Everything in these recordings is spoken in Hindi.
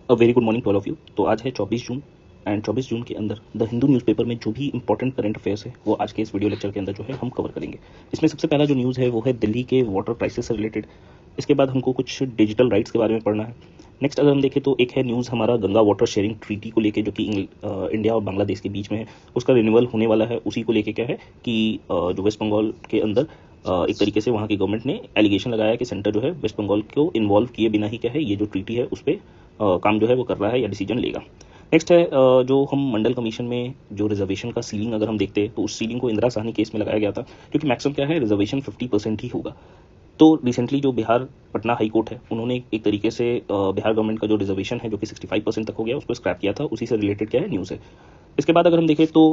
A very good morning to all of you. तो आज है 24 जून एंड 24 जून के अंदर द हिंदू न्यूज़पेपर में जो भी इंपॉर्टेंट करंट अफेयर्स है वो आज के इस वीडियो लेक्चर के अंदर जो है हम कवर करेंगे। इसमें सबसे पहला जो न्यूज़ है वो है दिल्ली के वाटर क्राइसिस से रिलेटेड। इसके बाद हमको कुछ डिजिटल राइट्स के बारे में पढ़ना है। नेक्स्ट अगर हम देखें तो एक है न्यूज़ हमारा गंगा वाटर शेयरिंग ट्रीटी को लेके, जो कि इंडिया और बांग्लादेश के बीच में है, उसका रिन्यूअल होने वाला है। उसी को लेके क्या है कि जो वेस्ट बंगाल के अंदर एक तरीके से वहाँ की गवर्नमेंट ने एलिगेशन लगाया कि सेंटर जो है वेस्ट बंगाल को इन्वॉल्व किए बिना ही क्या है ये जो ट्रीटी है उस पर काम जो है वो कर रहा है या डिसीजन लेगा। नेक्स्ट है जो हम मंडल कमीशन में जो रिजर्वेशन का सीलिंग अगर हम देखते हैं तो उस सीलिंग को इंदिरा साहनी केस में लगाया गया था, क्योंकि मैक्सिमम क्या है रिजर्वेशन 50% ही होगा। तो रिसेंटली जो बिहार पटना हाई कोर्ट है उन्होंने एक तरीके से बिहार गवर्नमेंट का जो रिजर्वेशन है जो कि 65% तक हो गया उसको स्क्रैप किया था। उसी से रिलेटेड क्या है न्यूज़ है। इसके बाद अगर हम देखें तो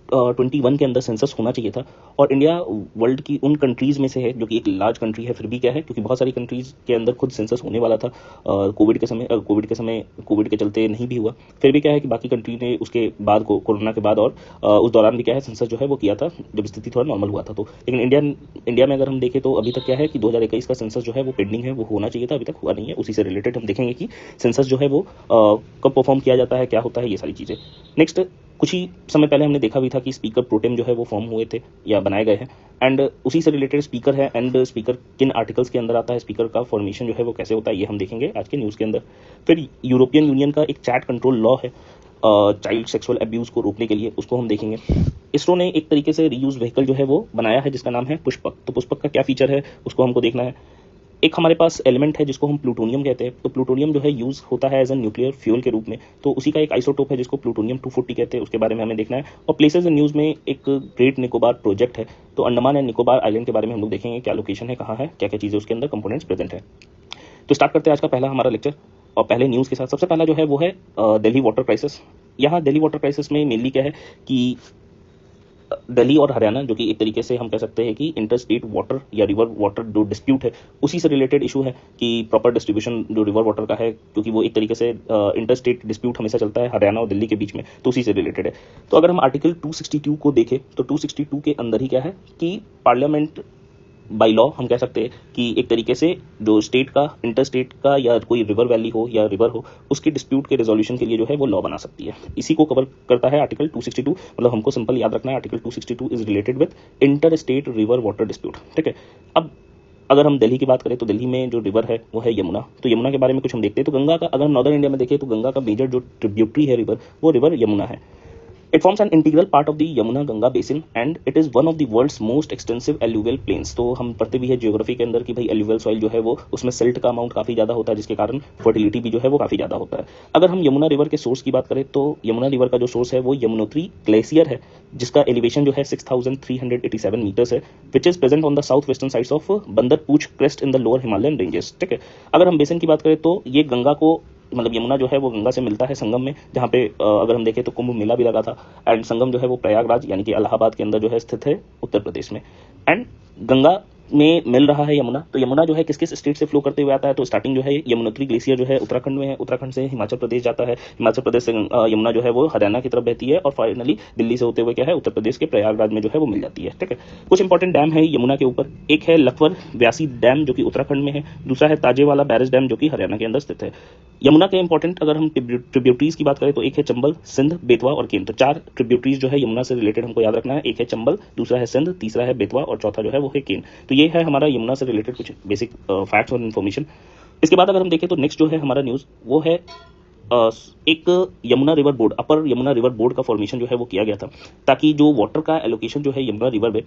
2021 के अंदर सेंसस होना चाहिए था, और इंडिया वर्ल्ड की उन कंट्रीज़ में से है जो कि एक लार्ज कंट्री है। फिर भी क्या है, क्योंकि बहुत सारी कंट्रीज़ के अंदर खुद सेंसस होने वाला था कोविड के चलते नहीं भी हुआ। फिर भी क्या है कि बाकी कंट्री ने उसके बाद कोरोना के बाद और उस दौरान भी क्या है सेंसस जो है वो किया था जब स्थिति थोड़ा नॉर्मल हुआ था। तो लेकिन इंडिया में अगर हम देखें तो अभी तक क्या है कि 2021 का सेंसस जो है वो पेंडिंग है, वो होना चाहिए था, अभी तक हुआ नहीं है। उसी से रिलेटेड हम देखेंगे कि सेंसस जो है वो कब परफॉर्म किया जाता है, क्या होता है, ये सारी चीज़ें। नेक्स्ट, कुछ ही समय पहले हमने देखा भी था कि स्पीकर प्रोटेम जो है वो फॉर्म हुए थे या बनाए गए हैं, एंड उसी से रिलेटेड स्पीकर है, एंड स्पीकर किन आर्टिकल्स के अंदर आता है, स्पीकर का फॉर्मेशन जो है वो कैसे होता है, ये हम देखेंगे आज के न्यूज़ के अंदर। फिर यूरोपियन यूनियन का एक चैट कंट्रोल लॉ है चाइल्ड सेक्सुअल अब्यूज़ को रोकने के लिए, उसको हम देखेंगे। इसरो ने एक तरीके से रीयूज व्हीकल जो है वो बनाया है जिसका नाम है पुष्पक। तो पुष्पक का क्या फीचर है उसको हमको देखना है। एक हमारे पास एलिमेंट है जिसको हम प्लूटोनियम कहते हैं। तो प्लूटोनियम जो है यूज़ होता है एज अ न्यूक्लियर फ्यूल के रूप में, तो उसी का एक आइसोटोप है जिसको प्लूटोनियम 240 कहते हैं, उसके बारे में हमें देखना है। और प्लेसेस इन न्यूज़ में एक ग्रेट निकोबार प्रोजेक्ट है, तो अंडमान एंड निकोबार आइलैंड के बारे में हम लोग देखेंगे क्या लोकेशन है, कहाँ है, क्या क्या चीज़ें उसके अंदर कंपोनेंट्स प्रेजेंट है। तो स्टार्ट करते हैं आज का पहला हमारा लेक्चर और पहले न्यूज़ के साथ। सबसे पहला जो है वो है दिल्ली वाटर क्राइसिस। यहाँ दिल्ली वाटर क्राइसिस में मेनली क्या है कि दिल्ली और हरियाणा, जो कि एक तरीके से हम कह सकते हैं कि इंटर स्टेट वाटर या रिवर वाटर जो डिस्प्यूट है उसी से रिलेटेड इशू है कि प्रॉपर डिस्ट्रीब्यूशन जो रिवर वाटर का है, क्योंकि वो एक तरीके से इंटर स्टेट डिस्प्यूट हमेशा चलता है हरियाणा और दिल्ली के बीच में, तो उसी से रिलेटेड है। तो अगर हम आर्टिकल 262 को देखें तो 262 के अंदर ही क्या है कि पार्लियामेंट बाई लॉ हम कह सकते हैं कि एक तरीके से जो स्टेट का, इंटर स्टेट का या कोई रिवर वैली हो या रिवर हो, उसके डिस्प्यूट के रिजोल्यूशन के लिए जो है वो लॉ बना सकती है। इसी को कवर करता है आर्टिकल 262। मतलब हमको सिंपल याद रखना है article 262 is related with inter state river water dispute. ठीक है। अब अगर हम दिल्ली की बात करें तो दिल्ली में जो रिवर है वो है यमुना। तो यमुना के बारे में कुछ हम देखते हैं। तो गंगा का अगर हम नॉर्दर्न इंडिया में देखें तो गंगा का मेजर जो ट्रिब्यूटरी है रिवर, वो रिवर यमुना है। It forms an integral part of the Yamuna-Ganga basin and it is one of the world's most extensive alluvial plains। तो हम पढ़ते भी है जियोग्राफी के अंदर कि भाई एल्यूवियल सॉइल जो है वो उसमें सिल्ट का अमाउंट काफ़ी ज़्यादा होता है, जिसके कारण फर्टिलिटी भी जो है वो काफ़ी ज़्यादा होता है। अगर हम यमुना रिवर के सोर्स की बात करें तो यमुना रिवर का जो सोर्स है वो यमुनोत्री ग्लेशियर है, जिसका एलिवेशन जो है 6387 मीटर्स है, which is present on the south western sides of Bandarpunch crest in the lower Himalayan ranges. ठीक है। अगर हम बेसिन की बात करें तो ये गंगा को, मतलब यमुना जो है वो गंगा से मिलता है संगम में, जहाँ पे अगर हम देखें तो कुंभ मेला भी लगा था। एंड संगम जो है वो प्रयागराज यानी कि इलाहाबाद के अंदर जो है स्थित है उत्तर प्रदेश में। एंड गंगा में मिल रहा है यमुना। तो यमुना जो है किस किस स्टेट से फ्लो करते हुए आता है, तो स्टार्टिंग जो है यमुनोत्री ग्लेशियर जो है उत्तराखंड में है, उत्तराखंड से हिमाचल प्रदेश जाता है, हिमाचल प्रदेश से यमुना जो है वो हरियाणा की तरफ बहती है, और फाइनली दिल्ली से होते हुए क्या है उत्तर प्रदेश के प्रयागराज में जो है वो मिल जाती है। ठीक है। कुछ इंपॉर्टेंट डैम है यमुना के ऊपर। एक है लखवर व्यासी डैम जो कि उत्तराखंड में है, दूसरा है ताजेवाला बैरेज डैम जो कि हरियाणा के अंदर स्थित है। यमुना के इंपॉर्टेंट अगर हम ट्रिब्यूटरीज की बात करें तो एक है चंबल, सिंध, बेतवा और केन। तो 4 ट्रिब्यूटरीज जो है यमुना से रिलेटेड हमको याद रखना है। एक है चंबल, दूसरा है सिंध, तीसरा है बेतवा और चौथा जो है वो है केन। तो ये है हमारा यमुना से रिलेटेड कुछ बेसिक फैक्ट्स और इन्फॉर्मेशन। इसके बाद अगर हम देखें तो नेक्स्ट जो है हमारा न्यूज़ वो है एक यमुना रिवर बोर्ड, अपर यमुना रिवर बोर्ड का फॉर्मेशन जो है वो किया गया था, ताकि जो वाटर का एलोकेशन जो है यमुना रिवर में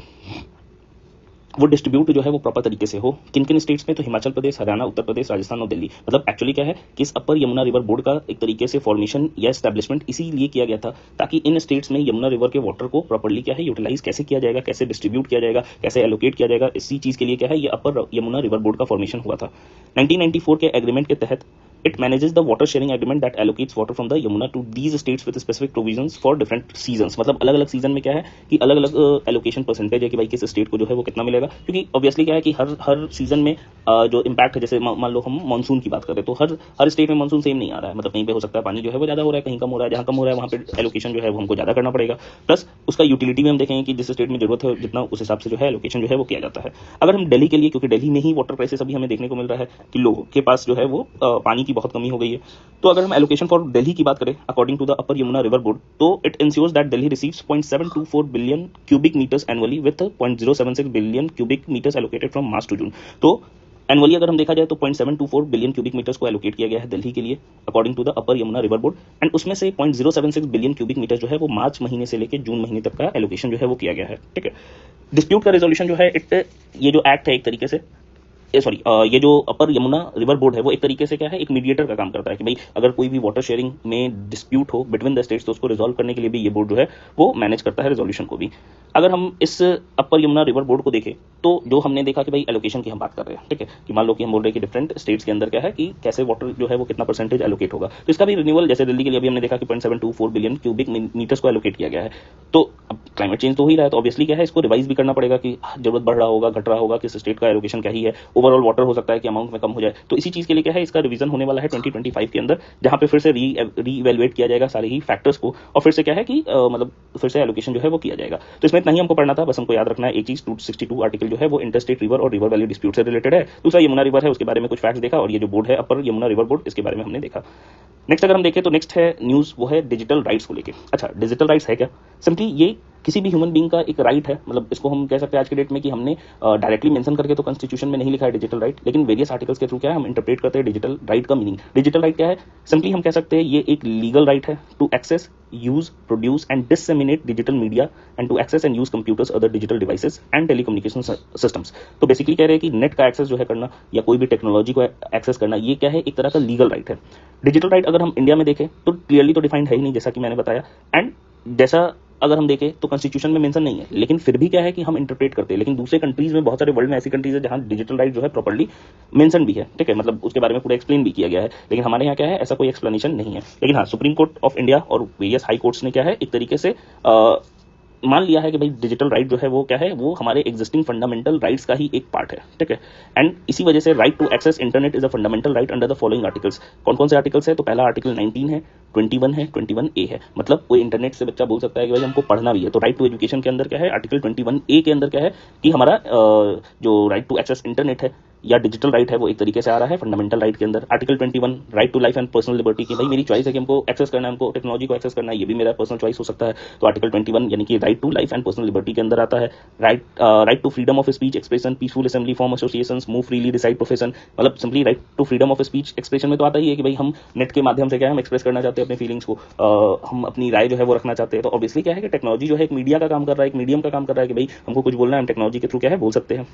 वो डिस्ट्रीब्यूट जो है वो प्रॉपर तरीके से हो। किन किन स्टेट्स में, तो हिमाचल प्रदेश, हरियाणा, उत्तर प्रदेश, राजस्थान और दिल्ली। मतलब एक्चुअली क्या है कि इस अपर यमुना रिवर बोर्ड का एक तरीके से फॉर्मेशन या एस्टैब्लिशमेंट इसीलिए किया गया था ताकि इन स्टेट्स में यमुना रिवर के वाटर को प्रॉपर्ली क्या है यूटिलाइज कैसे किया जाएगा, कैसे डिस्ट्रीब्यूट किया जाएगा, कैसे एलोकेट किया जाएगा, इसी चीज़ के लिए क्या है ये अपर यमुना रिवर बोर्ड का फॉर्मेशन हुआ था। 1994 के एग्रीमेंट के तहत it manages the water sharing agreement that allocates water from the Yamuna to these states with specific provisions for different seasons। मतलब अलग अलग सीजन में क्या है कि अलग अलग एलोकेशन परसेंटेज है कि भाई किस स्टेट को जो है वो कितना मिलेगा, क्योंकि ऑब्वियसली क्या है कि हर सीजन में जो इम्पैक्ट है, जैसे मान लो हम मानसून की बात करें तो हर स्टेट में मानसून सेम नहीं आ रहा है। मतलब कहीं पे हो सकता है पानी जो है वो ज़्यादा हो रहा है, कहीं कम हो रहा है, जहाँ कम हो रहा है वहाँ पे एलोकेशन जो है वो हमको ज़्यादा करना पड़ेगा। प्लस उसका यूटिलिटी में हम देखेंगे कि जिस स्टेट में जरूरत है जितना उस हिसाब से जो है एलोकेशन जो है वो किया जाता है। अगर हम दिल्ली के लिए, क्योंकि दिल्ली में ही वाटर क्राइसिस अभी हमें देखने को मिल रहा है कि लोगों के पास जो है वो पानी की बहुत कमी हो गई है। तो अगर हम एलोकेशन फॉर दिल्ली की बात करें according to the upper Yamuna river board, तो it ensures that Delhi receives 0.724 billion cubic metres annually with 0.076 billion cubic metres allocated from March to June. तो एनुअली अगर हम देखा जाए तो 0.724 बिलियन क्यूबिक मीटर्स को एलोकेट किया गया है दिल्ली के लिए according to the upper Yamuna river board, and उसमें से 0.076 बिलियन क्यूबिक मीटर जो है वो मार्च महीने से लेकर जून महीने तक का एलोकेशन जो है वो किया गया है। ठीक है, डिस्प्यूट का रेजोल्यूशन जो है ये जो एक्ट है एक तरीके से ये जो अपर यमुना रिवर बोर्ड है वो एक तरीके से क्या है, एक मीडिएटर का काम करता है कि भाई अगर कोई भी वाटर शेयरिंग में डिस्प्यूट हो बिटवीन द स्टेट्स तो उसको रिजॉल्व करने के लिए भी ये बोर्ड जो है वो मैनेज करता है रेजोल्यूशन को भी। अगर हम इस अपर यमुना रिवर बोर्ड को देखें तो जो हमने देखा कि भाई एलोकेशन की हम बात कर रहे हैं, ठीक है, कि मान लो कि हम बोल रहे हैं कि डिफरेंट स्टेट्स के अंदर क्या है कि कैसे वाटर जो है वो कितना परसेंटेज एलोकेट होगा, तो इसका भी रिन्यूअल जैसे दिल्ली के लिए अभी हमने देखा कि 0.724 बिलियन क्यूबिक मीटर्स को एलोकेट किया गया है। तो अब क्लाइमेट चेंज तो हो ही रहा है तो ऑब्वियसली क्या है इसको रिवाइज भी करना पड़ेगा कि जरूरत बढ़ रहा होगा घट रहा होगा, किस स्टेट का एलोकेशन क्या ही है, ओवरऑल वाटर हो सकता है कि अमाउंट में कम हो जाए। तो इसी चीज के लिए क्या है इसका रिवीजन होने वाला है 2025 के अंदर, जहां पे फिर से रीइवैल्यूएट किया जाएगा सारे ही फैक्टर्स को और फिर से क्या है कि मतलब फिर से एलोकेशन जो है वो किया जाएगा। तो इसमें इतना ही हमको पढ़ना था, बस हमको याद रखना है एक चीज 262 आर्टिकल जो है वो इंटरस्टेट रिवर और रिवर वैल्यू डिस्प्यूट से रिलेटेड है। दूसरा यमुना रिवर है उसके बारे में कुछ फैक्ट्स देखा, और ये जो बोर्ड है अपर यमुना रिवर बोर्ड इसके बारे में हमने देखा। नेक्स्ट अगर हम देखें तो नेक्स्ट है न्यूज वो है डिजिटल राइट्स को लेके। अच्छा, डिजिटल राइट्स है क्या? सिंपली ये किसी भी ह्यूमन बीइंग का एक राइट है, मतलब इसको हम कह सकते हैं आज के डेट में कि हमने डायरेक्टली मेंशन करके तो कॉन्स्टिट्यूशन में नहीं लिखा है डिजिटल राइट, लेकिन वेरियस आर्टिकल्स के थ्रू क्या है हम इंटरप्रेट करते हैं डिजिटल राइट का मीनिंग। डिजिटल राइट क्या है? सिंपली हम कह सकते हैं ये एक लीगल राइट है to access, use, produce and disseminate digital media and to access and use computers, other digital devices and telecommunication systems. तो बेसिकली कह रहे हैं कि नेट का एक्सेस जो है करना या कोई भी टेक्नोलॉजी को एक्सेस करना ये क्या है, एक तरह का लीगल राइट है। डिजिटल राइट अगर हम इंडिया में देखें तो क्लियरली तो डिफाइंड है ही नहीं, जैसा कि मैंने बताया, एंड जैसा अगर हम देखें तो कॉन्स्टिट्यूशन में मेंशन नहीं है, लेकिन फिर भी क्या है कि हम इंटरप्रेट करते हैं। लेकिन दूसरे कंट्रीज में, बहुत सारे वर्ल्ड में ऐसी कंट्रीज है जहां डिजिटल राइट जो है प्रॉपर्ली मेंशन भी है, ठीक है, मतलब उसके बारे में पूरा एक्सप्लेन भी किया गया है, लेकिन हमारे यहाँ क्या है ऐसा कोई एक्सप्लेनेशन नहीं है। लेकिन हाँ, सुप्रीम कोर्ट ऑफ इंडिया और वेरियस हाई कोर्ट्स ने क्या है एक तरीके से मान लिया है कि भाई डिजिटल राइट जो है वो क्या है, वो हमारे एग्जिस्टिंग फंडामेंटल राइट्स का ही एक पार्ट है, ठीक है। एंड इसी वजह से right to access internet is a fundamental right under the following articles. कौन कौन से आर्टिकल्स है? तो पहला आर्टिकल 19 है, 21 है, 21A है, मतलब कोई इंटरनेट से बच्चा बोल सकता है कि भाई हमको पढ़ना भी है। तो राइट टू एजुकेशन के अंदर क्या है, आर्टिकल 21A के अंदर क्या है कि हमारा जो राइट टू एक्सेस इंटरनेट है या डिजिटल राइट है वो एक तरीके से आ रहा है फंडामेंटल राइट के अंदर। Article 21 right to life and personal liberty, कि भाई मेरी चॉइस है कि हमको एक्सेस करना है, हमको टेक्नोलॉजी को एक्सेस करना है, ये भी मेरा पर्सनल चॉइस हो सकता है। तो आर्टिकल 21 यानी कि right to life and personal liberty के अंदर आता है। Right to freedom of speech expression, peaceful assembly, form associations, move freely, decide profession, मतलब simply right to freedom of speech expression में तो आता ही है कि भाई हम नेट के माध्यम से क्या है हम एक्सप्रेस करना चाहते हैं अपने फीलिंग्स को, हम अपनी राय जो है वो रखना चाहते हैं। तो ऑब्वियसली क्या है कि टेक्नोलॉजी जो है एक मीडिया का काम कर रहा है, एक मीडियम का काम कर रहा है कि भाई हमको कुछ बोलना है, हम टेक्नोलॉजी के थ्रू क्या है बोल सकते हैं।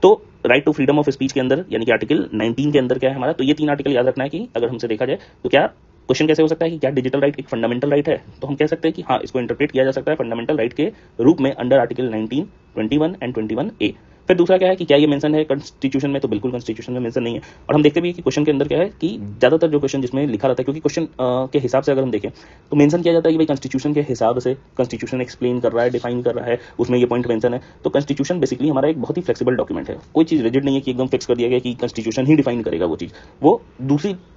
तो right to freedom of speech के अंदर यानी कि आर्टिकल 19 के अंदर क्या है हमारा, तो ये 3 आर्टिकल याद रखना है कि अगर हमसे देखा जाए तो क्या क्वेश्चन कैसे हो सकता है कि क्या डिजिटल राइट एक फंडामेंटल राइट है, तो हम कह सकते हैं कि हाँ, इसको इंटरप्रेट किया जा सकता है फंडामेंटल राइट के रूप में अंडर आर्टिकल 19, 21 एंड 21A। फिर दूसरा क्या है कि क्या ये मेंशन है कॉन्स्टिट्यूशन में, तो बिल्कुल कॉन्स्टिट्यूशन में मेंशन नहीं है। और हम देखते भी कि क्वेश्चन के अंदर क्या है कि ज्यादातर जो क्वेश्चन जिसमें लिखा रहता है, क्योंकि क्वेश्चन के हिसाब से अगर हम देखें तो मेंशन किया जाता है कि भाई कॉन्स्टिट्यूशन के हिसाब से, कॉन्स्टिट्यूशन एक्सप्लेन कर रहा है, डिफाइन कर रहा है, उसमें ये पॉइंट मेंशन है। तो कॉन्स्टिट्यूशन बेसिकली हमारा एक बहुत ही फ्लेक्सिबल डॉक्यूमेंट है, कोई चीज रिजिड नहीं है कि एकदम फिक्स कर दिया गया कि कॉन्स्टिट्यूशन ही डिफाइन करेगा वो चीज। वो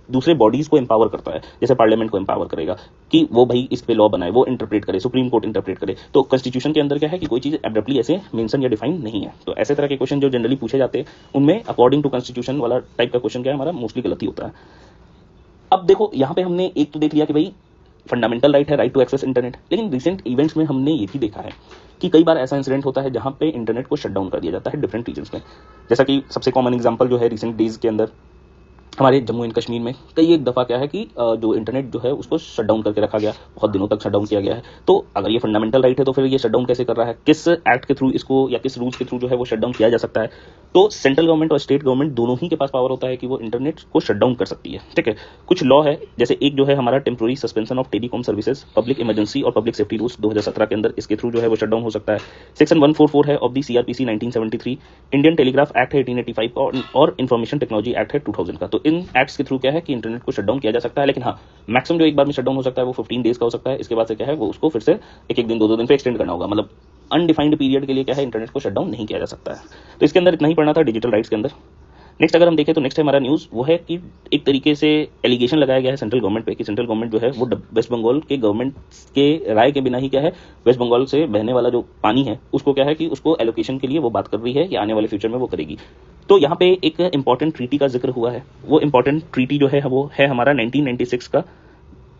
दूसरे बॉडीज को एम्पावर करता है, जैसे पार्लियामेंट को एम्पावर करेगा कि वो भाई इस पे लॉ बनाए, वो इंटरप्रेट करे, सुप्रीम कोर्ट इंटरप्रेट करे। तो कॉन्स्टिट्यूशन के अंदर क्या है कि कोई चीज एब्रप्टली ऐसे मेंशन या डिफाइन नहीं है। तो ऐसे तरह के क्वेश्चन जो जनरली पूछे जाते हैं उनमें अकॉर्डिंग टू कॉन्स्टिट्यूशन वाला टाइप का क्वेश्चन क्या है हमारा मोस्टली गलत ही होता है। अब देखो यहाँ पे हमने एक तो देख लिया कि भाई फंडामेंटल राइट है राइट टू एक्सेस इंटरनेट, लेकिन रिसेंट इवेंट्स में हमने ये भी देखा है कि कई बार ऐसा इंसिडेंट होता है जहां पे इंटरनेट को शट डाउन कर दिया जाता है डिफरेंट रीजन्स में। जैसा कि सबसे कॉमन एग्जांपल जो है रिसेंट डेज के अंदर हमारे जम्मू एंड कश्मीर में कई एक दफ़ा क्या है कि जो इंटरनेट जो है उसको शट डाउन करके रखा गया, बहुत दिनों तक शट डाउन किया गया है। तो अगर ये फंडामेंटल राइट है तो फिर ये शट डाउन कैसे कर रहा है, किस एक्ट के थ्रू इसको या किस रूल्स के थ्रू जो है वो शट डाउन किया जा सकता है। तो सेंट्रल गवर्नमेंट और स्टेट गवर्नमेंट दोनों ही के पास पावर होता है कि वो इंटरनेट को शट डाउन कर सकती है, ठीक है। कुछ लॉ है, जैसे एक जो है हमारा temporary suspension of telecom services, public emergency और पब्लिक सेफ्टी रूल्स 2017 के अंदर, इसके थ्रू जो है वो शट डाउन हो सकता है। सेक्शन 144 है of the CRPC 1973, Indian telegraph act है 1885 और इन्फॉर्मेशन टेक्नोलॉजी एक्ट है 2000 का। तो इन एक्ट्स के थ्रू क्या है कि इंटरनेट को शट डाउन किया जा सकता है, लेकिन हाँ मैक्सिमम जो एक बार में शट डाउन हो सकता है वो 15 डेज का हो सकता है। इसके बाद से क्या है वो उसको फिर से एक दिन 2 दिन पे एक्सटेंड करना होगा, मतलब अनडिफाइंड पीरियड के लिए क्या है इंटरनेट को शट डाउन नहीं किया जा सकता है। तो इसके अंदर इतना ही पढ़ना था डिजिटल राइट्स के अंदर। नेक्स्ट अगर हम देखें तो नेक्स्ट है हमारा न्यूज़ वो है कि एक तरीके से एलिगेशन लगाया गया है सेंट्रल गवर्नमेंट पे कि सेंट्रल गवर्नमेंट जो है वो वेस्ट बंगाल के गवर्नमेंट के राय के बिना ही क्या है वेस्ट बंगाल से बहने वाला जो पानी है उसको क्या है कि उसको एलोकेशन के लिए वो बात कर रही है कि आने वाले फ्यूचर में वो करेगी। तो यहाँ पे एक इंपॉर्टेंट ट्रीटी का जिक्र हुआ है। वो इंपॉर्टेंट ट्रीटी जो है वो है हमारा 1996 का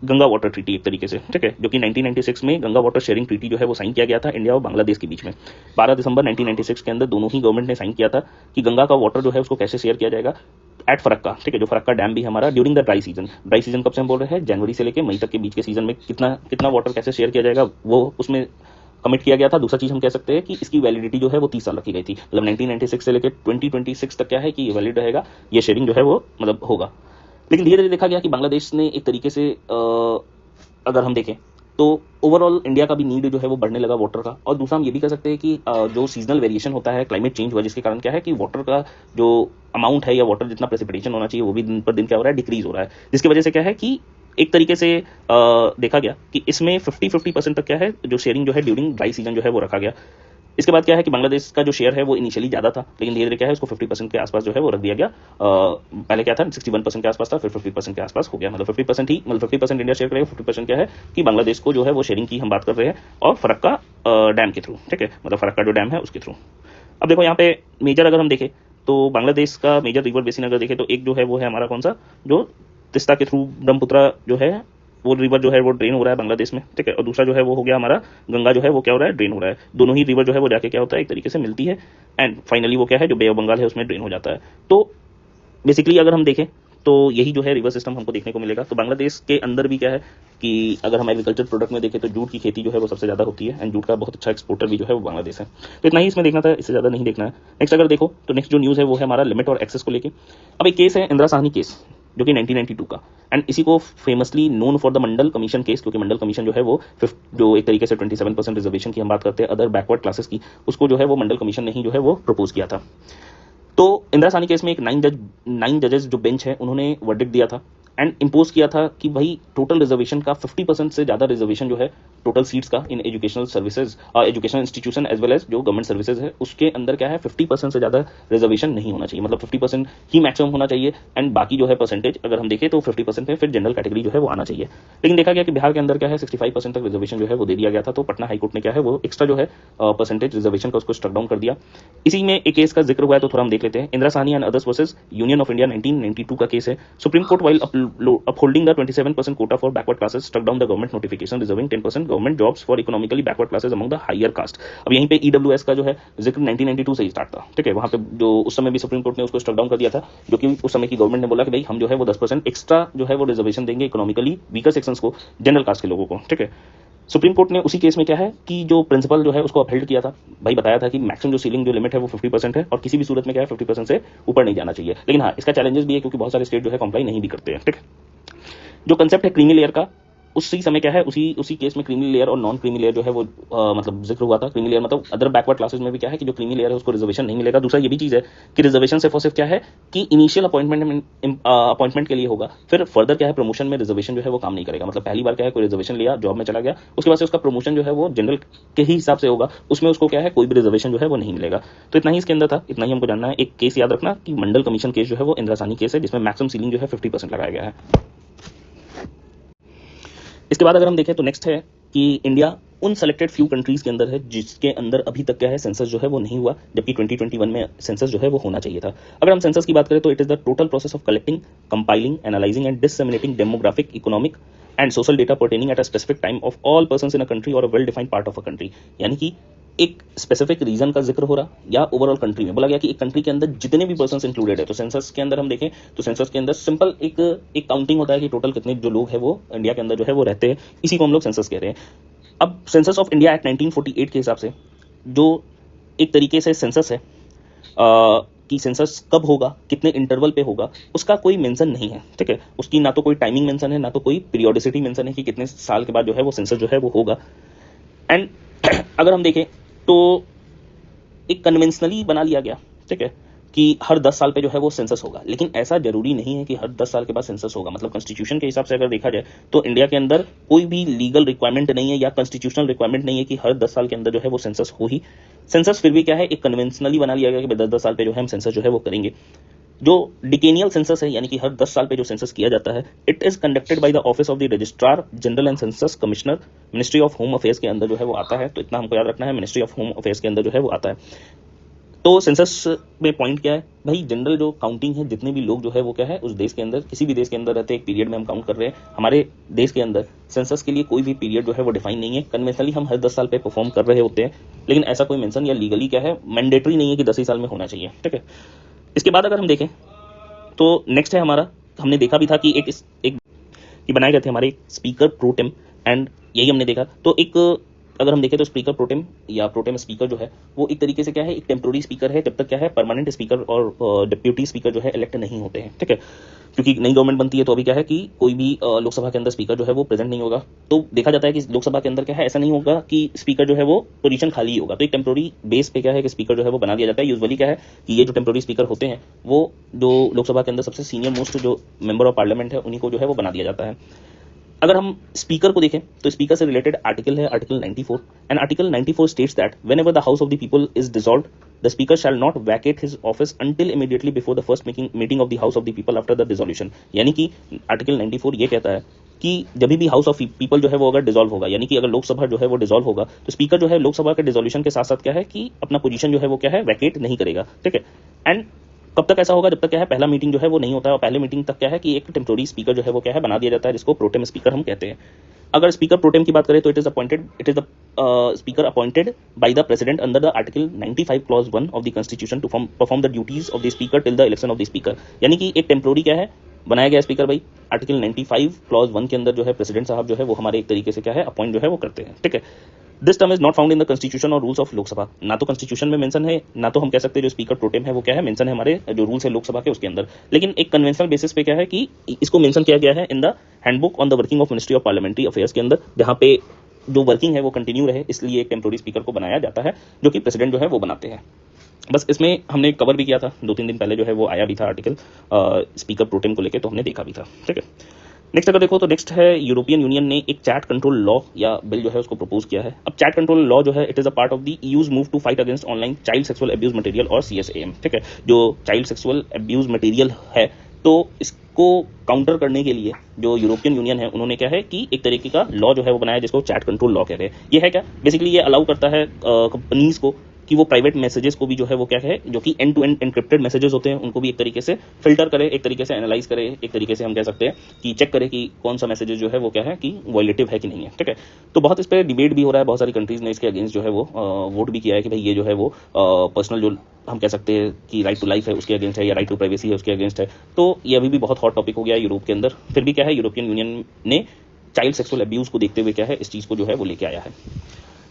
गंगा वाटर ट्रीटी एक तरीके से, ठीक है, जो कि 1996 में गंगा वाटर शेयरिंग ट्रीटी जो है वो साइन किया गया था इंडिया और बांग्लादेश के बीच में। 12 दिसंबर 1996 के अंदर दोनों ही गवर्नमेंट ने साइन किया था कि गंगा का वाटर जो है उसको कैसे शेयर किया जाएगा एट फरक्का, ठीक है, जो फरक्का डैम भी है हमारा ड्यूरिंग द ड्राई सीजन कब से हम बोल रहे हैं, जनवरी से लेकर मई तक के बीच के सीजन में कितना वाटर कैसे शेयर किया जाएगा वो उसमें कमिट किया गया था। दूसरा चीज हम कह सकते हैं कि इसकी वैलिडिटी जो है वो 30 साल रखी गई थी, मतलब 1996 से लेकर 2026 तक क्या है कि वैलिड रहेगा ये शेयरिंग जो है वो मतलब होगा। लेकिन धीरे धीरे देखा गया कि बांग्लादेश ने एक तरीके से अगर हम देखें तो ओवरऑल इंडिया का भी नीड जो है वो बढ़ने लगा वाटर का। और दूसरा हम ये भी कह सकते हैं कि जो सीजनल वेरिएशन होता है, क्लाइमेट चेंज हुआ जिसके कारण क्या है कि वाटर का जो अमाउंट है या वाटर जितना प्रेसिपिटेशन होना चाहिए वो भी दिन पर दिन क्या हो रहा है डिक्रीज हो रहा है, जिसकी वजह से क्या है कि एक तरीके से देखा गया कि इसमें 50% तक क्या है जो शेयरिंग जो है ड्यूरिंग ड्राई सीजन जो है वो रखा गया। इसके बाद क्या है कि बांग्लादेश का जो शेयर है वो इनिशियली ज़्यादा था, लेकिन धीरे धीरे क्या है उसको 50% के आसपास जो है वो रख दिया गया। पहले क्या था 61% के आसपास था, फिर 50% के आसपास हो गया, मतलब 50% ही, मतलब 50% इंडिया शेयर करेगा, 50% क्या है कि बांग्लादेश को जो है वो शेयरिंग की हम बात कर रहे हैं और फरक्का डैम के थ्रू, ठीक है, मतलब फरक्का जो डैम है उसके थ्रू। अब देखो यहाँ पे मेजर अगर हम देखें तो बांग्लादेश का मेजर रिवर बेसिन अगर देखें तो एक जो है वो है हमारा कौन सा, जो तिस्ता के थ्रू ब्रह्मपुत्रा जो है वो रिवर जो है वो ड्रेन हो रहा है बांग्लादेश में, ठीक है, और दूसरा जो है वो हो गया हमारा गंगा जो है वो क्या हो रहा है ड्रेन हो रहा है। दोनों ही रिवर जो है वो जाके क्या होता है एक तरीके से मिलती है एंड फाइनली वो क्या है जो बे ऑफ बंगाल है उसमें ड्रेन हो जाता है। तो बेसिकली अगर हम देखें तो यही जो है रिवर सिस्टम हमको देखने को मिलेगा। तो बांग्लादेश के अंदर भी क्या है कि अगर हम एग्रीकल्चर प्रोडक्ट में देखें तो जूट की खेती जो है वो सबसे ज़्यादा होती है एंड जूट का बहुत अच्छा एक्सपोर्टर भी जो है वो बांग्लादेश है। तो इतना ही इसमें देखना था, इससे ज़्यादा नहीं देखना है। नेक्स्ट अगर देखो तो नेक्स्ट जो न्यूज़ है वो है हमारा लिमिट और एक्सेस को लेकर। अब एक केस है इंदिरा साहनी केस जो कि 1992 का, एंड इसी को famously known for the Mandal commission case, क्योंकि मंडल कमीशन जो है वो जो एक तरीके से 27% रिजर्वेशन की हम बात करते हैं अदर बैकवर्ड क्लासेस की, उसको जो है वो मंडल कमीशन ने ही जो है वो प्रपोज किया था। तो इंदिरा साहनी केस में एक 9 जजेस जो बेंच है उन्होंने वर्डिक्ट दिया था एंड इम्पोज किया था कि भाई टोटल रिजर्वेशन का 50% से ज़्यादा रिजर्वेशन जो है टोटल सीट्स का in educational services educational institution as well as जो गवर्नमेंट सर्विसेज है उसके अंदर क्या है 50% से ज़्यादा रिजर्वेशन नहीं होना चाहिए, मतलब 50% ही मैक्सिमम होना चाहिए एंड बाकी जो है परसेंटेज अगर हम देखें तो 50% में फिर जनरल कैटेगरी जो है वो आना चाहिए। लेकिन देखा गया कि बिहार के अंदर क्या है 65% तक रिजर्वेशन जो है वो दे दिया गया था, तो पटना हाईकोर्ट ने क्या है वो एक्स्ट्रा जो है परसेंटेज रिजर्वेशन का उसको स्ट्रक डाउन कर दिया। इसी में एक केस का जिक्र हुआ है तो थोड़ा हम देख लेते हैं। Indira Sahni and others versus union of India 1992 का केस है। Supreme court while upholding the 27% quota for backward classes struck down the government notification reserving 10% government jobs for economically backward classes among the higher caste। अब यहीं पे EWS का जो है जिक्र 1992 से ही स्टार्ट था, ठीक है, वहां पे जो उस समय भी सुप्रीम कोर्ट ने उसको स्ट्रक डाउन कर दिया था, जो कि उस समय की गवर्नमेंट ने बोला कि भाई हम जो है वो 10% एक्स्ट्रा जो है वो रिजर्वेशन देंगे इकोनॉमिकली वीकर सेक्शंस को, जनरल कास्ट के लोगों को, ठीक है। सुप्रीम कोर्ट ने उसी केस में क्या है कि जो प्रिंसिपल जो है उसको अपहेल्ड किया था, भाई बताया था कि मैक्सिमम जो सीलिंग जो लिमिट है वो 50% है और किसी भी सूरत में क्या है 50% से ऊपर नहीं जाना चाहिए। लेकिन हाँ इसका चैलेंजेस भी है क्योंकि बहुत सारे स्टेट जो है कंप्लाई नहीं भी करते हैं, ठीक है। जो कंसेप्ट है क्रीमी लेयर का उसी समय क्या है उसी केस में क्रीमी लेयर और नॉन क्रीमी लेयर जो है वो मतलब जिक्र हुआ था। क्रीमी लेयर मतलब अदर बैकवर्ड क्लासेस में भी क्या है कि जो क्रीमी लेयर है उसको रिजर्वेशन नहीं मिलेगा। दूसरा ये भी चीज़ है कि रिजर्वेशन सिर्फ क्या है कि इनिशियल अपॉइंटमेंट के लिए होगा, फिर फर्दर क्या है प्रमोशन में रिजर्वेशन जो है वो काम नहीं करेगा। मतलब पहली बार क्या है कोई रिजर्वेशन लिया जॉब में चला गया उसके बाद से उसका प्रमोशन जो है वो जनरल के ही हिसाब से होगा, उसमें उसको क्या है कोई भी रिजर्वेशन जो है वो नहीं मिलेगा। तो इतना ही इसके अंदर था, इतना ही हमको जानना है। एक केस याद रखना कि मंडल कमीशन केस जो है वो इंदिरा साहनी केस है जिसमें मैक्सिमम सीलिंग जो है 50% लगाया गया है। इसके बाद अगर हम देखें तो नेक्स्ट है कि इंडिया उन सेलेक्टेड फ्यू कंट्रीज के अंदर है जिसके अंदर अभी तक क्या है सेंसस जो है वो नहीं हुआ, जबकि 2021 में सेंसस जो है वो होना चाहिए था। अगर हम सेंसस की बात करें तो it is the total process of collecting, compiling, analysing and disseminating demographic, economic and social data pertaining at a specific time of all persons in a country और a well defined part of a country. यानी कि एक स्पेसिफिक रीजन का जिक्र हो रहा या ओवरऑल कंट्री में बोला गया कि एक कंट्री के अंदर जितने भी पर्सन्स इंक्लूडेड है। तो सेंसस के अंदर हम देखें तो सेंसस के अंदर सिंपल एक काउंटिंग होता है कि टोटल कितने जो लोग हैं वो इंडिया के अंदर जो है वो रहते हैं, इसी को हम लोग सेंसस कह रहे हैं। अब सेंसस ऑफ इंडिया एक्ट 1948 के हिसाब से जो एक तरीके से सेंसस है कि सेंसस कब होगा कितने इंटरवल पे होगा उसका कोई मेंशन नहीं है, ठीक है। उसकी ना तो कोई टाइमिंग मेंशन है ना तो कोई पीरियोडिसिटी मेंशन है कि कितने साल के बाद जो है वो सेंसस जो है वो होगा। एंड अगर हम देखें तो एक कन्वेंशनली बना लिया गया, ठीक है, कि हर 10 साल पे जो है वो सेंसस होगा, लेकिन ऐसा जरूरी नहीं है कि हर 10 साल के बाद सेंसस होगा। मतलब कॉन्स्टिट्यूशन के हिसाब से अगर देखा जाए तो इंडिया के अंदर कोई भी लीगल रिक्वायरमेंट नहीं है या कॉन्स्टिट्यूशनल रिक्वायरमेंट नहीं है कि हर 10 साल के अंदर जो है वो सेंसस हो ही। सेंसस फिर भी क्या है एक कन्वेंशनली बना लिया गया कि 10-10 साल पे जो है हम सेंसस जो है वो करेंगे। जो डिकेनियल सेंसस है, यानी कि हर 10 साल पे जो सेंसस किया जाता है, it is conducted by the office of the registrar general and census commissioner, ministry of home affairs के अंदर जो है वो आता है। तो इतना हमको याद रखना है, मिनिस्ट्री ऑफ होम अफेयर्स के अंदर जो है वो आता है। तो सेंसस में पॉइंट क्या है भाई, जनरल जो काउंटिंग है, जितने भी लोग जो है वो क्या है उस देश के अंदर, किसी भी देश के अंदर रहते हैं, एक पीरियड में हम काउंट कर रहे हैं। हमारे देश के अंदर सेंसस के लिए कोई भी पीरियड जो है वो डिफाइन नहीं है। कन्वेंशनली हम हर 10 साल पे परफॉर्म कर रहे होते हैं, लेकिन ऐसा कोई मेंशन या लीगली क्या है मैंडेटरी नहीं है कि 10 ही साल में होना चाहिए, ठीक है। इसके बाद अगर हम देखें तो नेक्स्ट है हमारा, हमने देखा भी था कि एक कि बनाए गए थे हमारे स्पीकर प्रोटेम, एंड यही हमने देखा। तो एक अगर हम देखें तो स्पीकर प्रोटेम या प्रोटेम स्पीकर जो है वो एक तरीके से क्या है, एक टेम्पोररी स्पीकर है, जब तक क्या है परमानेंट स्पीकर और डिप्यूटी स्पीकर जो है इलेक्ट नहीं होते हैं, ठीक है। क्योंकि नई गवर्नमेंट बनती है तो अभी क्या है कि कोई भी लोकसभा के अंदर स्पीकर जो है वो प्रेजेंट नहीं होगा। तो देखा जाता है कि लोकसभा के अंदर क्या है, ऐसा नहीं होगा कि स्पीकर जो है वो पोजीशन खाली होगा। तो एक टेम्पोररी बेस पे क्या है कि स्पीकर जो है वो बना दिया जाता है। यूजुअली क्या है कि ये जो टेम्पोररी स्पीकर होते हैं वो जो लोकसभा के अंदर सबसे सीनियर मोस्ट जो मेंबर ऑफ पार्लियामेंट है उन्हीं को जो है वो बना दिया जाता है। अगर हम स्पीकर को देखें तो स्पीकर से रिलेटेड आर्टिकल है article 94, and article 94 states that whenever the house of the people is dissolved the speaker shall not Venkat his office until immediately before the first meeting of the house of the people after the dissolution. यानी कि आर्टिकल 94 ये कहता है कि जब भी हाउस ऑफ पीपल जो है वो अगर डिसॉल्व होगा, यानी कि अगर लोकसभा जो है वो डिसॉल्व होगा, तो स्पीकर जो है लोकसभा के डिसोल्यूशन के साथ साथ क्या है कि अपना पोजीशन जो है वो क्या है वैकेट नहीं करेगा, ठीक है। एंड कब तक ऐसा होगा, जब तक क्या है पहला मीटिंग जो है वो नहीं होता है, और पहले मीटिंग तक क्या है कि एक टेम्पोररी स्पीकर जो है वो क्या है बना दिया जाता है, जिसको प्रोटेम स्पीकर हम कहते हैं। अगर स्पीकर प्रोटेम की बात करें तो it is the speaker appointed by the president under the article 95 clause 1 of the constitution to perform the duties of the speaker till the election of the speaker. यानी कि एक टेम्पोररी क्या है बनाया गया स्पीकर भाई, आर्टिकल 95 क्लॉज 1 के अंदर जो है प्रेसिडेंट साहब जो है वो हमारे एक तरीके से क्या है अपॉइंट जो है वो करते हैं, ठीक है। This term is not found in the constitution और रूल्स ऑफ लोकसभा। ना तो कॉन्स्टिट्यूशन में मेंशन है, ना तो हम कह सकते हैं जो स्पीकर प्रोटेम है वो क्या है मेंशन है हमारे जो रूल्स है लोकसभा के उसके अंदर। लेकिन एक कन्वेंशनल बेसिस पे क्या है कि इसको मेंशन किया गया है in the handbook on the working of ministry of parliamentary affairs के अंदर, जहां पे जो वर्किंग है वो कंटिन्यू रहे, इसलिए एक टेम्पोररी स्पीकर को बनाया जाता है जो कि प्रेसिडेंट जो है वो बनाते हैं। बस इसमें हमने कवर भी किया था 2-3 दिन पहले जो है वो आया भी था आर्टिकल स्पीकर प्रोटेम को लेकर, तो हमने देखा भी था, ठीक है। नेक्स्ट अगर देखो तो नेक्स्ट है यूरोपियन यूनियन ने एक चैट कंट्रोल लॉ या बिल जो है उसको प्रपोज किया है। अब चैट कंट्रोल लॉ जो है it is a part of the EU's move to fight against online child sexual abuse material और CSAM, ठीक है। जो चाइल्ड सेक्सुअल अब्यूज मटेरियल है तो इसको काउंटर करने के लिए जो यूरोपियन यूनियन है उन्होंने क्या है कि एक तरीके का लॉ जो है वो बनाया जिसको चैट कंट्रोल लॉ कहते हैं। ये है क्या, बेसिकली ये अलाउ करता है कंपनीज को कि वो प्राइवेट मैसेजेस को भी जो है वो क्या है जो कि end to end encrypted messages होते हैं उनको भी एक तरीके से फिल्टर करे, एक तरीके से एनालाइज करे, एक तरीके से हम कह सकते हैं कि चेक करे कि कौन सा मैसेजेस जो है वो क्या है कि वायलेटिव है कि नहीं है, ठीक है। तो बहुत इस पर डिबेट भी हो रहा है, बहुत सारी कंट्रीज ने इसके अगेंस्ट जो है वो वोट भी किया है कि भाई ये जो है वो पर्सनल जो हम कह सकते हैं कि राइट टू लाइफ है उसके अगेंस्ट है या राइट टू प्राइवेसी है उसके अगेंस्ट है। तो ये अभी भी बहुत हॉट टॉपिक हो गया है यूरोप के अंदर। फिर भी क्या है यूरोपियन यूनियन ने चाइल्ड सेक्सुअल अब्यूज को देखते हुए क्या है इस चीज़ को जो है वो लेके आया है।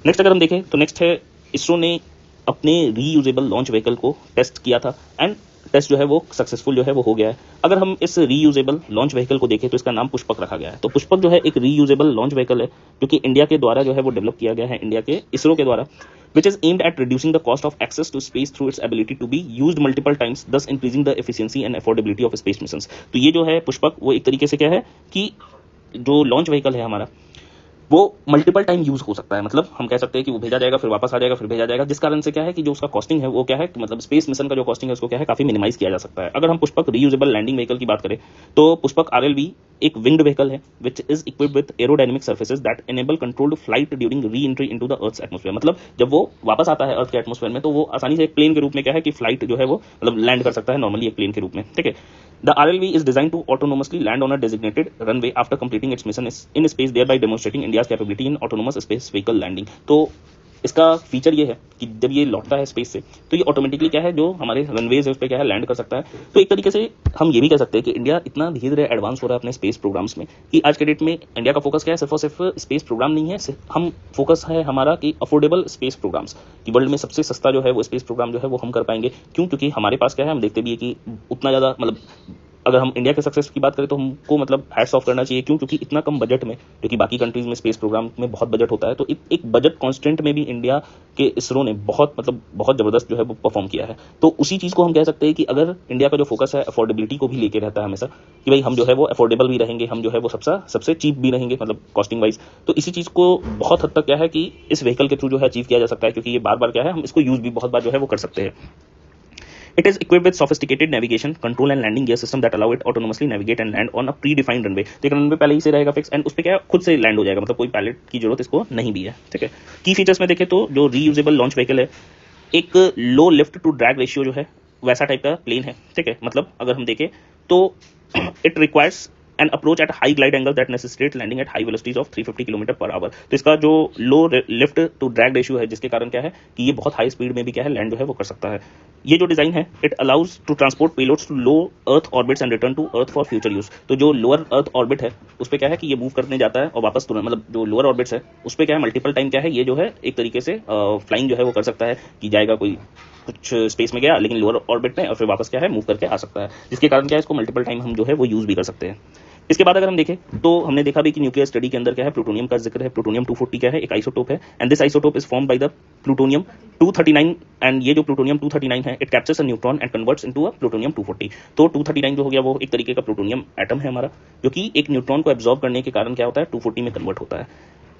नेक्स्ट अगर हम देखें तो नेक्स्ट है इसरो ने अपने रीयूजेबल लॉन्च व्हीकल को टेस्ट किया था, एंड टेस्ट जो है वो सक्सेसफुल जो है वो हो गया है। अगर हम इस रीयूजेबल लॉन्च व्हीकल को देखें तो इसका नाम पुष्पक रखा गया है। तो पुष्पक जो है एक रीयूजेबल लॉन्च व्हीकल है जो कि इंडिया के द्वारा जो है वो डेवलप किया गया है, इंडिया के इसरो के द्वारा, which is aimed at reducing the cost of access to space through its ability to be used multiple times, thus increasing the efficiency and affordability of space missions। तो ये जो है पुष्पक वो एक तरीके से क्या है कि जो लॉन्च व्हीकल है हमारा वो मल्टीपल टाइम यूज हो सकता है। मतलब हम कह सकते हैं कि वो भेजा जाएगा फिर वापस आ जाएगा फिर भेजा जाएगा, जिस कारण से क्या है कि जो उसका कॉस्टिंग है वो क्या है मतलब स्पेस मिशन का जो कॉस्टिंग है उसको क्या है काफी मिनिमाइज किया जा सकता है। अगर हम पुष्पक रीयूजेबल लैंडिंग व्हीकल की बात करें तो पुष्पक RLV एक विंग्ड व्हीकल है which is equipped with aerodynamic surfaces that enable controlled flight during reentry into the earth's atmosphere. मतलब जब वो वापस आता है अर्थ के एटमॉस्फेयर में तो वो आसानी से एक प्लेन के रूप में क्या है कि फ्लाइट जो है वो मतलब लैंड कर सकता है नॉर्मली एक प्लेन के रूप में, ठीक है। The RLV is designed to autonomously land on a designated runway after completing its mission in space, thereby demonstrating India's capability in autonomous space vehicle landing। तो इसका फीचर ये है कि जब ये लौटता है स्पेस से तो ये ऑटोमेटिकली क्या है जो हमारे रनवेज है उस पर क्या है लैंड कर सकता है। तो एक तरीके से हम ये भी कह सकते हैं कि इंडिया इतना धीरे धीरे एडवांस हो रहा है अपने स्पेस प्रोग्राम्स में कि आज के डेट में इंडिया का फोकस क्या है, सिर्फ और सिर्फ स्पेस प्रोग्राम नहीं है, हम फोकस है हमारा कि अफोर्डेबल स्पेस प्रोग्राम्स कि वर्ल्ड में सबसे सस्ता जो है वो स्पेस प्रोग्राम जो है वो हम कर पाएंगे। क्यों? क्योंकि हमारे पास क्या है हम देखते भी है कि उतना ज़्यादा मतलब अगर हम इंडिया के सक्सेस की बात करें तो हमको मतलब हैट्स ऑफ करना चाहिए। क्यों? क्योंकि इतना कम बजट में, जो कि बाकी कंट्रीज में स्पेस प्रोग्राम में बहुत बजट होता है, तो एक बजट कॉन्स्टेंट में भी इंडिया के इसरो ने बहुत जबरदस्त जो है वो परफॉर्म किया है। तो उसी चीज़ को हम कह सकते हैं कि अगर इंडिया का जो फोकस है अफोर्डेबिलिटी को भी लेके रहता है हमेशा कि भाई हम जो है वो अफोर्डेबल भी रहेंगे, हम जो है वो सबसे चीप भी रहेंगे मतलब कॉस्टिंग वाइज। तो इसी चीज़ को बहुत हद तक क्या है कि इस व्हीकल के थ्रू जो है अचीव किया जा सकता है, क्योंकि ये बार बार क्या है हम इसको यूज़ भी बहुत बार जो है वो कर सकते हैं। It is equipped with sophisticated navigation, control and landing gear system that allow it autonomously navigate and land on a predefined runway। तो एक रनवे पहले ही से रहेगा फिक्स एंड उस पर क्या खुद से लैंड हो जाएगा, मतलब कोई पायलट की जरूरत इसको नहीं भी है, ठीक है। की फीचर्स में देखें तो जो रीयूजेबल लॉन्च व्हीकल है, एक लो लिफ्ट टू ड्रैग रेशियो जो है वैसा टाइप का प्लेन है, ठीक है। मतलब अगर हम देखें तो it requires an approach at high glide angle that necessitate landing at high velocities of 350 kilometre per hour. तो इसका जो low lift to drag ratio है, जिसके कारण क्या है कि ये बहुत हाई स्पीड में भी क्या है लैंड जो है वो कर सकता है। ये जो डिजाइन है, it allows to transport payloads to low earth orbits and return to earth for future use. तो जो लोअर अर्थ ऑर्बिट है उस पर क्या है कि ये मूव करने जाता है और वापस तुरंत, मतलब जो लोअर ऑर्बिट्स है उस पर क्या है मल्टीपल टाइम क्या है ये जो है एक तरीके से फ्लाइंग जो है वो कर सकता है कि जाएगा कोई कुछ स्पेस में गया लेकिन लोअर ऑर्बिट में और फिर वापस क्या है मूव करके आ सकता है, जिसके कारण क्या है इसको मल्टीपल टाइम हम जो है वो यूज भी कर सकते हैं। इसके बाद अगर हम देखें तो हमने देखा भी कि न्यूक्लियर स्टडी के अंदर क्या है प्लूटोनियम का जिक्र है। प्लूटोनियम 240 क्या है, एक आइसोटोप है and this isotope is formed by the plutonium 239 and ये जो प्लूटोनियम 239 है it captures a neutron and converts into a plutonium 240। तो 239 जो हो गया वो एक तरीके का प्लूटोनियम एटम है हमारा, जो कि एक न्यूट्रॉन को एब्जॉर्ब करने के कारण क्या होता है 240 में कन्वर्ट होता है।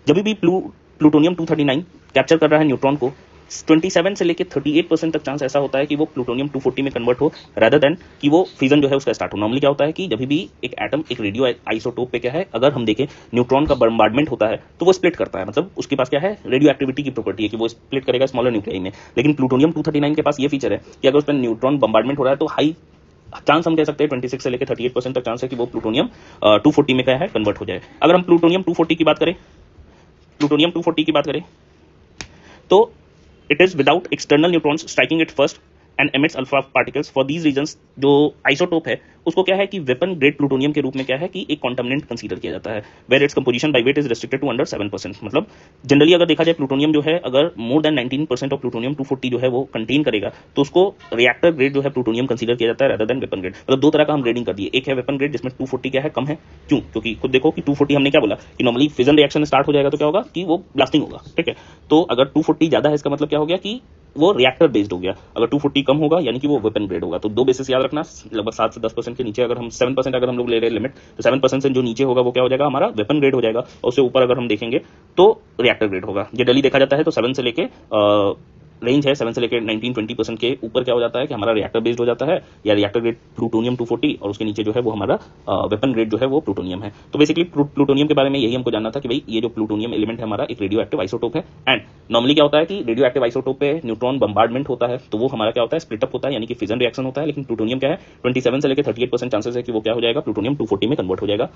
जब भी प्लूटोनियम 239 कैप्चर कर रहा है न्यूट्रॉन को, 27 से लेकर 38% तक चांस ऐसा होता है कि वो प्लूटोनियम 240 में कन्वर्ट हो रादर देन कि वो फिजन जो है उसका स्टार्ट हो। नॉर्मली क्या होता है कि जब भी एक एटम एक रेडियो आइसोटोप पे क्या है अगर हम देखें न्यूट्रॉन का बम्बार्डमेंट होता है तो वो स्प्लिट करता है, मतलब उसके पास क्या है रेडियो एक्टिविटी की प्रॉपर्टी है कि वो स्प्लिट करेगा स्मॉलर न्यूक्लियाई में। लेकिन प्लूटोनियम 239 के पास ये फीचर है कि अगर उस पर न्यूट्रॉन बम्बार्डमेंट हो रहा है तो हाई चांस हम कह सकते हैं 26 से लेकर 38% तक चांस है कि वो प्लूटोनियम 240 में क्या है कन्वर्ट हो जाए। अगर हम प्लूटोनियम 240 की बात करें तो it is without external neutrons striking it first and emits alpha particles। for these reasons जो आइसोटोप है उसको क्या है कि वेपन ग्रेड प्लूटोनियम के रूप में क्या है कि एक कॉन्टामिनेंट कंसीडर किया जाता है, where it's composition by weight is restricted to under 7%। मतलब जनरली अगर देखा जाए प्लूटोनियम जो है अगर मोर देन 19% ऑफ प्लूटोनियम 240 जो है वो कंटेन करेगा तो उसको रिएक्टर ग्रेड जो है प्लूटोनियम कंसीडर किया जाता है rather than वेपन ग्रेड। मतलब दो तरह का हम ग्रेडिंग कर दिए, एक है वेपन ग्रेड जिसमें 240 क्या है कम है, क्यों, क्योंकि खुद देखो कि 240 हमने क्या बोला कि नॉर्मली फिजन रिएक्शन स्टार्ट हो जाएगा तो क्या होगा कि वो ब्लास्टिंग होगा, ठीक है। तो अगर 240 ज्यादा है इसका मतलब क्या हो गया कि वो रिएक्टर बेस्ड हो गया, अगर 240 कम होगा यानी कि वो वेपन ग्रेड होगा। तो दो बेसिस याद रखना, लगभग 7 से 10% के नीचे अगर हम 7% अगर हम लोग ले रहे हैं लिमिट तो 7% से जो नीचे होगा वो क्या हो जाएगा हमारा वेपन ग्रेड हो जाएगा, और उससे ऊपर अगर हम देखेंगे तो रिएक्टर ग्रेड होगा। जनरली देखा जाता है तो 7 से लेके रेंज है 7 से लेकर 19-20% के ऊपर क्या हो जाता है कि हमारा रिएक्टर बेस्ड हो जाता है या रिएक्टर ग्रेड प्लूटोनियम 240, और उसके नीचे जो है वो हमारा वेपन ग्रेड जो है वो प्लूटोनियम है। तो बेसिकली प्लूटोनियम के बारे में यही हमको जानना था कि भाई ये जो प्लूटोनियम एलिमेंट है हमारा एक रेडियो एक्टिव आइसोटोप है एंड नॉर्मली क्या होता है कि रेडियो एक्टिव आइसोटोप पे न्यूट्रॉन बम्बार्डमेंट होता है तो वो हमारा क्या होता है स्प्लिटअप होता है यानी कि फिजन रिएक्शन होता है। लेकिन प्लूटोनियम क्या है 27 से लेकर 38% चांसेस है कि वो क्या हो जाएगा प्लूटोनियम 240 में कन्वर्ट हो जाएगा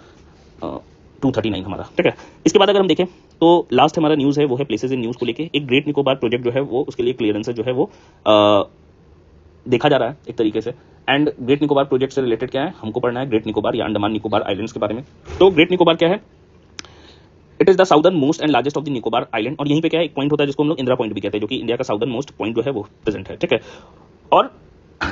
239 हमारा, ठीक है। इसके बाद अगर हम देखें तो लास्ट हमारा न्यूज़ है वो है प्लेसेस इन न्यूज़ को लेके। एक ग्रेट निकोबार प्रोजेक्ट जो है वो उसके लिए क्लियरेंस जो है वो देखा जा रहा है एक तरीके से। एंड ग्रेट निकोबार प्रोजेक्ट से रिलेटेड क्या है हमको पढ़ना है ग्रेट निकोबार या अंडमान निकोबार आइलैंड्स के बारे में। तो ग्रेट निकोबार क्या है, it is the southern most and largest of the Nicobar island, और यहीं पे क्या है एक पॉइंट होता है जिसको हम लोग इंदिरा पॉइंट भी कहते हैं जो कि इंडिया का साउदर्न मोस्ट पॉइंट जो है वो प्रेजेंट है, ठीक है। और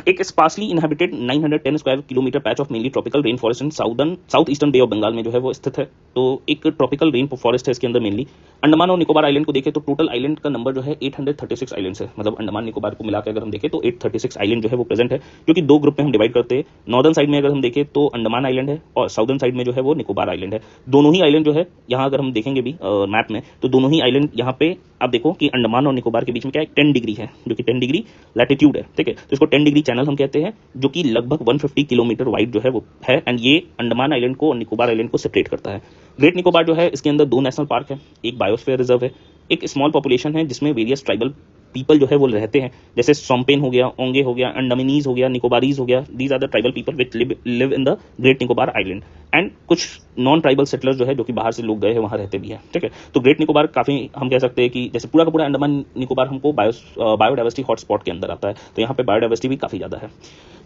एक sparsely inhabited 910 square kilometre patch of mainly tropical rain forest in south eastern bay of Bengal में जो है वो स्थित है। तो एक ट्रॉपिकल रेन फॉरेस्ट है इसके अंदर मेनली। अंडमान और निकोबार आइलैंड को देखें तो टोटल आइलैंड का नंबर जो है 836 आइलैंड्स है, मतलब अंडमान निकोबार को मिलाकर अगर हम देखें तो 836 आइलैंड जो है वो प्रेजेंट है, जो कि दो ग्रुप में हम डिवाइड करते हैं। नॉर्दर्न साइड में अगर हम देखें तो अंडमान आइलैंड है और साउदर्न साइड में जो है वो निकोबार आइलैंड है। दोनों ही आइलैंड जो है यहाँ अगर हम देखेंगे भी मैप में तो दोनों ही आइलैंड यहाँ पे आप देखो कि अंडमान और निकोबार के बीच में क्या है 10 डिग्री है जो कि 10 डिग्री लैटिट्यूड है, ठीक है। तो इसको 10 डिग्री चैनल हम कहते हैं जो कि लगभग 150 किलोमीटर वाइड जो है वो है एंड ये अंडमान आइलैंड को और निकोबार आइलैंड को सेपरेट करता है। ग्रेट निकोबार जो है इसके अंदर 2 नेशनल पार्क है, एक बायोस्फीयर रिजर्व है, एक स्मॉल पॉपुलेशन है जिसमें वेरियस ट्राइबल पीपल जो है वो रहते हैं, जैसे सोम्पेन हो गया, ओंगे हो गया, अंडमानीज हो गया, निकोबारीज हो गया। These are the tribal people which live in the great Nicobar island and कुछ नॉन ट्राइबल सेटलर्स जो है जो कि बाहर से लोग गए हैं वहाँ रहते भी हैं, ठीक है। तो ग्रेट निकोबार काफ़ी हम कह सकते हैं कि जैसे पूरा का पूरा अंडमान निकोबार हमको बायोडाइवर्सिटी हॉटस्पॉट के अंदर आता है, तो यहाँ पे बायोडाइवर्सिटी भी काफ़ी ज़्यादा है।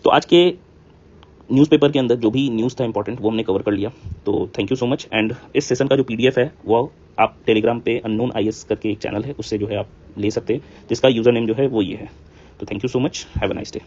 तो आज के न्यूज़पेपर के अंदर जो भी न्यूज़ था इंपॉर्टेंट वो हमने कवर कर लिया, तो thank you so much. And इस सेशन का जो PDF है वो आप टेलीग्राम पे अननोन IS करके एक चैनल है उससे जो है आप ले सकते हैं, जिसका यूज़र नेम जो है वो ये है। तो thank you so much, have a nice day.